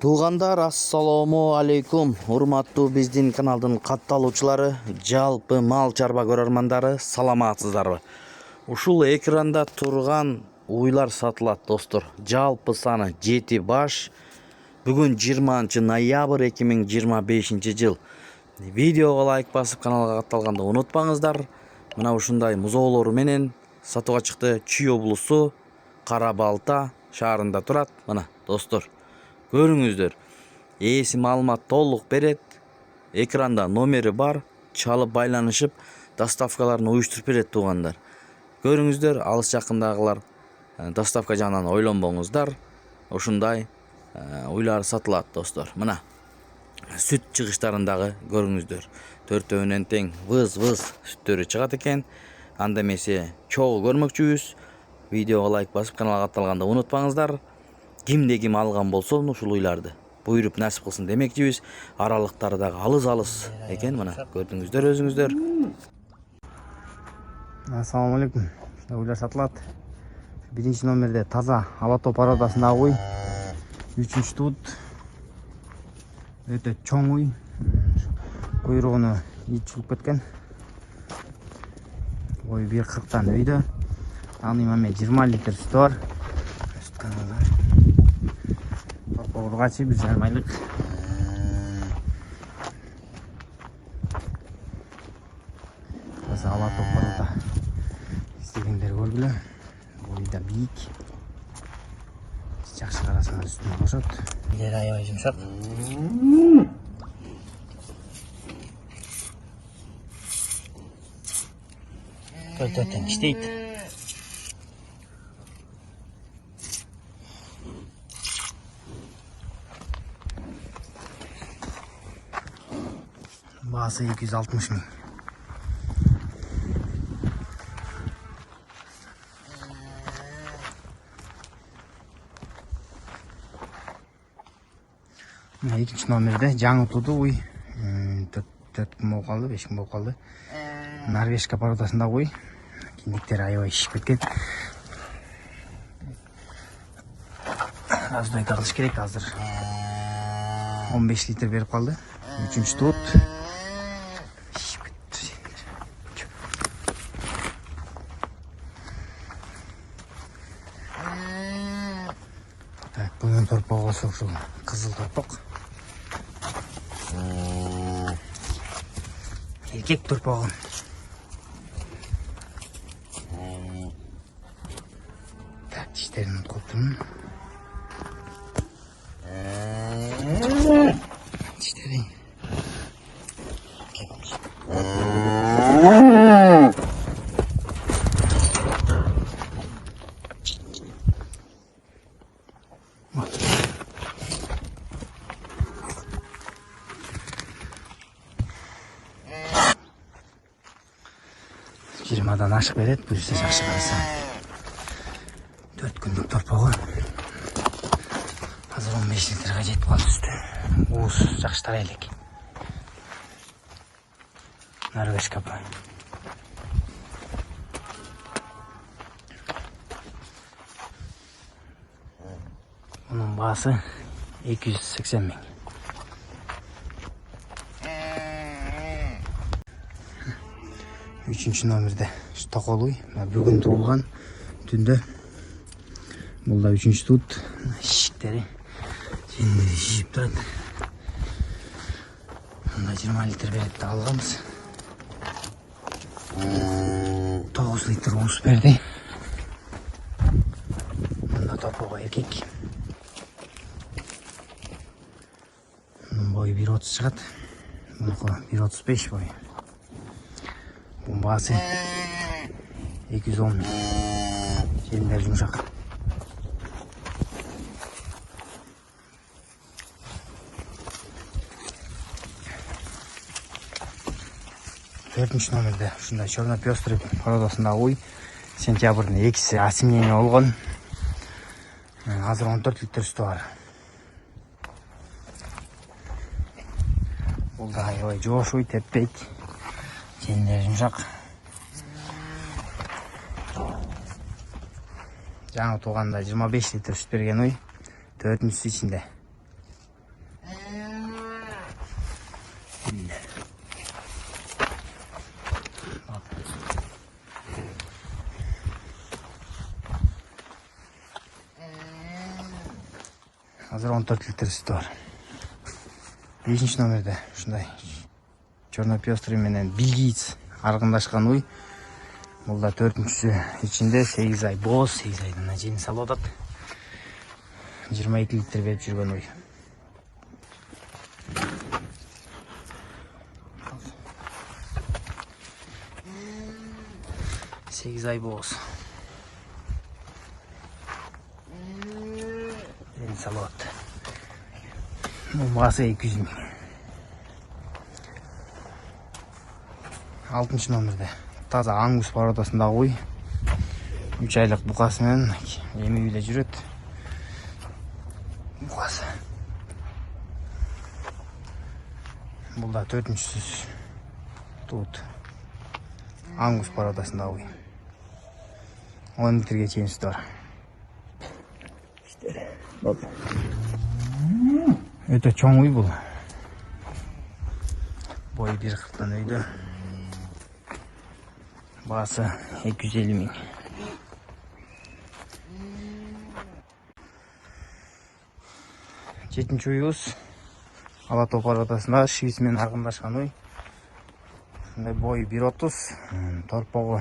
Туугандар, ассаламу алейкум. Урматтуу биздин каналдын катталуучулары, жалпы мал чарба көрөрмандары, саламатсыздарбы? Ушул экранда турган уйлар сатылат, достор. Жалпы саны 7 баш. Бүгүн 20 ноябрь 2025 жыл. Видеого лайк басып каналга катталганды унутпаңыздар. Мына ушундай музоолору менен сатууга чыкты. Чүй облусу Кара Балта шаарында турат. Мына, достор. Көрүңүздөр. Ээси маалымат толук берет. Экранда номери бар. Чалып байланышып, доставкаларын уюштуруп берет, туугандар. Көрүңүздөр, алыс жакындагылар доставка жагынан ойлонбоңуздар. Ушундай уйлар сатылат, достор. Мына сүт чыгыштарындагы көрүңүздөр. Төртөөнөн тең выз-выз сүттөрү чыгат экен. Анда эмесе чогуу көрмөкчүбүз. Видеого лайк басып каналга катталганды унутпаңыздар. Кимде ким алган болсо ушул уйларды буйруп насип кылсын демекчибиз. Аралыктары дагы алыс экен. Мына көрдүңүздөр өзүңүздөр. Ассаламу алейкум. Уйлар сатылат. Биринчи номерде таза алатоо породасындагы уй. Үчүнчү тут. Өтө чоң уй. Куйругуну ит чулуп кеткен. Ой 1.40-тан өйдө. Аны маме 20 литр сүтү бар. Сүт каналы. Торпогургачы 1,5 айлык. Таза алатоо порода. İstediğinleri görgülü. Boyu da büyük. Жақсы қарасаңыз үстіне қосады. Билері аябай жұмсақ. Төрттен іштейді. Бағасы 260 мың. Екінші номерде жаңы туды уй. 4 күн болып қалды, 5 күн болып қалды. Норвежка породасында уй. Киндіктері аябай шишіп кеткен. Раздойды қылыш керек, азыр 15 литр беріп қалды. Üçüncü tut. Так, bunun torpağı olsa şu kızıl torpak. Erkek torpağı. Tak, dişlerini koptum. Dişleri. Firmadan aşık veret, buyursa жақсы қараса. 4 күндік торпағы. Hazır 15 litrға жетіп қалды үсті. Уыз жақсы тарайлық. Норвеж капы. Оның бағасы 280 мың. Üçüncü номерде тоқолуй. Бүгін туылған түнде. Бұл да üçüncü тут. Шиктері жиіп тұрады. Мұнда 20 литр беретті алғамыз. 9 литр уыз берді. Мұнда торпағы еркек. Мұның бойы 1.30 шығады. Мұнықы 1.35 бойы. Bunun bağısı 210 min. Şeyler yumuşak. Dördüncü номерде şunda Черный пестрый породасында уй. Сентябрьдың 2-сі асемнеме olған. Азыр 14 литр сүті бар. Бұл да аябай жош уй, теппейт. Şeyler yumuşak. Жаңы туғанда 25 литр сүт берген ой. 4-сі içinde. Азыр 14 литр сүтү бар. 5 номерде ушундай черно-пестрый менен бельгиец аргындашкан уй. Бул да 4-чүсү. Ичинде 8 ай боз, 8 айдан жени салып атат. 22 литр берип жүргөн уй. Сегиз ай боз. Жени салып атат. Бул басы 200 000. 6 номерде таза ангус породасындагы уй. 3 айлык букасы менен эми эле жүрөт. Букасы. Бул да 4-чүсү. Тут ангус породасындагы уй. 10 литрге чейин сүтү бар. Өтө чоң уй бул. Бою 1,40 өйдө. Басы 250 000. Жетинчи уйубуз Ала Тоо породасында шиис менен аргындашкан уй. Мындай бою 1,30, торпогу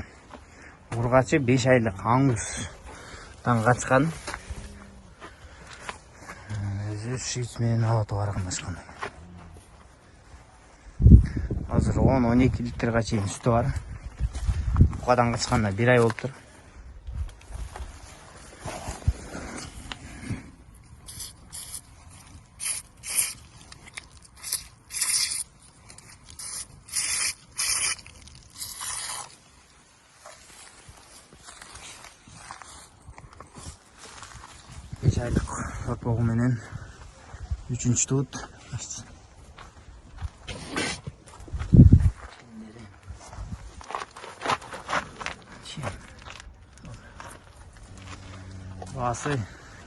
ургачы 5 айлык ангустан качкан. Өзү шиис менен Ала Тоо аргындашкан. Азыр 10-12 литрге чейин сүтү бар. Букадан качканда 1 ай болуптур. Beş aylık torpogу менен 3-чү тут. Басы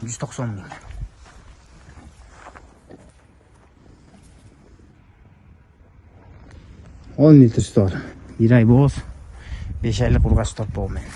190 000. 10 литр sütü var. 1 ay boz, 5 aylık urgaç torpogу менен.